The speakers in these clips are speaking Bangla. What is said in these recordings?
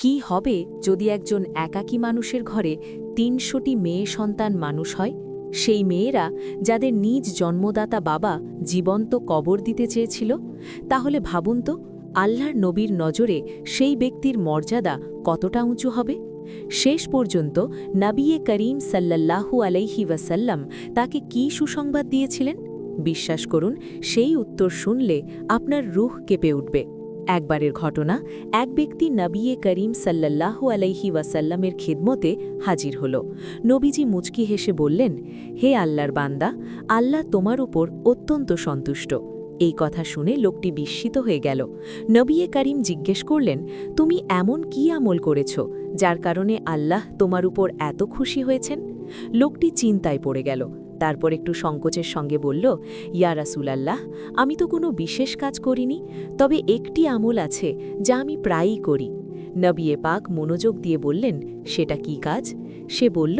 কি হবে যদি একজন একাকী মানুষের ঘরে ৩০০টি মেয়ে সন্তান মানুষ হয়? সেই মেয়েরা যাদের নিজ জন্মদাতা বাবা জীবন্ত কবর দিতে চেয়েছিল? তাহলে ভাবুন তো, আল্লাহর নবীর নজরে সেই ব্যক্তির মর্যাদা কতটা উঁচু হবে? শেষ পর্যন্ত নবিয়ে করিম সাল্লাল্লাহু আলাইহি ওয়াসাল্লাম তাকে কি সুসংবাদ দিয়েছিলেন? বিশ্বাস করুন, সেই উত্তর শুনলে আপনার রূহ কেঁপে উঠবে। একবারের ঘটনা, এক ব্যক্তি নবিয়ে করিম সাল্লাল্লাহু আলাইহি ওয়াসাল্লামের খিদমতে হাজির হল। নবীজি মুচকি হেসে বললেন, হে আল্লাহর বান্দা, আল্লাহ তোমার উপর অত্যন্ত সন্তুষ্ট। এই কথা শুনে লোকটি বিস্মিত হয়ে গেল। নবিয়ে করিম জিজ্ঞেস করলেন, তুমি এমন কি আমল করেছ যার কারণে আল্লাহ তোমার উপর এত খুশি হয়েছেন? লোকটি চিন্তায় পড়ে গেল। তারপর একটু সংকোচের সঙ্গে বলল, ইয়া রাসূলাল্লাহ, আমি তো কোনো বিশেষ কাজ করিনি, তবে একটি আমল আছে যা আমি প্রায়ই করি। নবিয়ে পাক মনোযোগ দিয়ে বললেন, সেটা কি কাজ? সে বলল,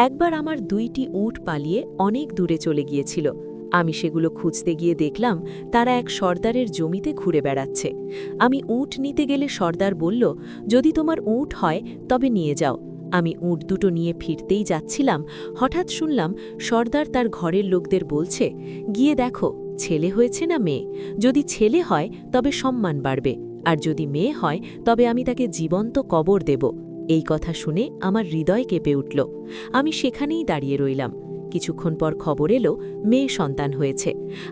একবার আমার 2টি উট পালিয়ে অনেক দূরে চলে গিয়েছিল। আমি সেগুলো খুঁজতে গিয়ে দেখলাম তারা এক সর্দারের জমিতে ঘুরে বেড়াচ্ছে। আমি উট নিতে গেলে সর্দার বলল, যদি তোমার উট হয় তবে নিয়ে যাও। আমি উট দুটো নিয়ে ফিরতেই যাচ্ছিলাম, হঠাৎ শুনলাম সর্দার তার ঘরের লোকদের বলছে, গিয়ে দেখো ছেলে হয়েছে না মেয়ে। যদি ছেলে হয় তবে সম্মান বাড়বে, আর যদি মেয়ে হয় তবে আমি তাকে জীবন্ত কবর দেব। এই কথা শুনে আমার হৃদয় কেঁপে উঠল। আমি সেখানেই দাঁড়িয়ে রইলাম। কিছুক্ষণ পর খবর এলো মেয়ে সন্তান হয়েছে।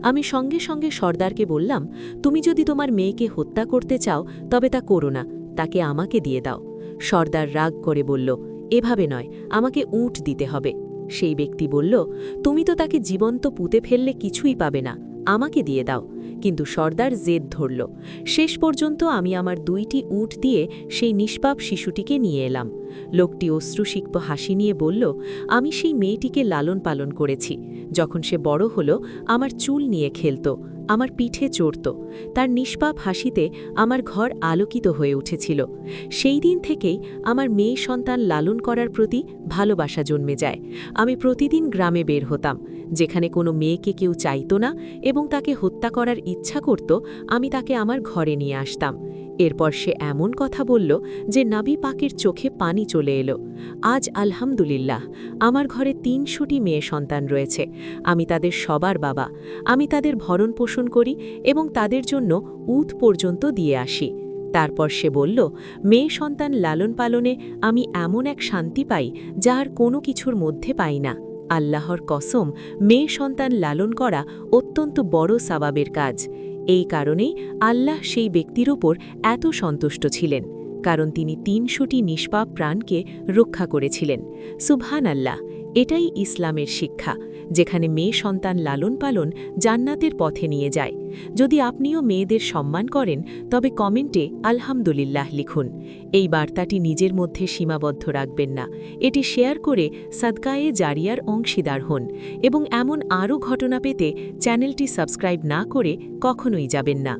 আমি সঙ্গে সঙ্গে সর্দারকে বললাম, তুমি যদি তোমার মেয়েকে হত্যা করতে চাও তবে তা করো না, তাকে আমাকে দিয়ে দাও। সর্দার রাগ করে বলল, এভাবে নয়, আমাকে উট দিতে হবে। সেই ব্যক্তি বলল, তুমি তো তাকে জীবন্ত পুঁতে ফেললে কিছুই পাবে না, আমাকে দিয়ে দাও। কিন্তু সর্দার জেদ ধরল। শেষ পর্যন্ত আমি আমার 2টি উট দিয়ে সেই নিষ্পাপ শিশুটিকে নিয়ে এলাম। লোকটি অশ্রুসিক্ত হাসি নিয়ে বলল, আমি সেই মেয়েটিকে লালন পালন করেছি। যখন সে বড় হলো, আমার চুল নিয়ে খেলত, আমার পিঠে চড়ত। তার নিষ্পাপ হাসিতে আমার ঘর আলোকিত হয়ে উঠেছিল। সেই দিন থেকেই আমার মেয়ে সন্তান লালন করার প্রতি ভালোবাসা জন্মে যায়। আমি প্রতিদিন গ্রামে বের হতাম, যেখানে কোনো মেয়েকে কেউ চাইত না এবং তাকে হত্যা করার ইচ্ছা করত, আমি তাকে আমার ঘরে নিয়ে আসতাম। এরপর সে এমন কথা বলল যে নবী পাকের চোখে পানি চলে এলো। আজ আলহামদুলিল্লাহ আমার ঘরে ৩০০টি মেয়ে সন্তান রয়েছে। আমি তাদের সবার বাবা। আমি তাদের ভরণ পোষণ করি এবং তাদের জন্য উট পর্যন্ত দিয়ে আসি। তারপর সে বলল, মেয়ে সন্তান লালন পালনে আমি এমন এক শান্তি পাই যা আর কোনো কিছুর মধ্যে পাই না। আল্লাহর কসম, মেয়ে সন্তান লালন করা অত্যন্ত বড় সওয়াবের কাজ। এই কারণেই আল্লাহ সেই ব্যক্তির উপর এত সন্তুষ্ট ছিলেন, কারণ তিনি ৩০০টি নিষ্পাপ প্রাণকে রক্ষা করেছিলেন। সুবহানাল্লাহ, এটাই ইসলামের শিক্ষা, যেখানে মেয়ে সন্তান লালন পালন জান্নাতের পথে নিয়ে যায়। যদি আপনিও মেয়েদের সম্মান করেন তবে কমেন্টে আলহামদুলিল্লাহ লিখুন। এই বার্তাটি নিজের মধ্যে সীমাবদ্ধ রাখবেন না, এটি শেয়ার করে সাদকায়ে জারিয়ার অংশীদার হন এবং এমন আরও ঘটনা পেতে চ্যানেলটি সাবস্ক্রাইব না করে কখনোই যাবেন না।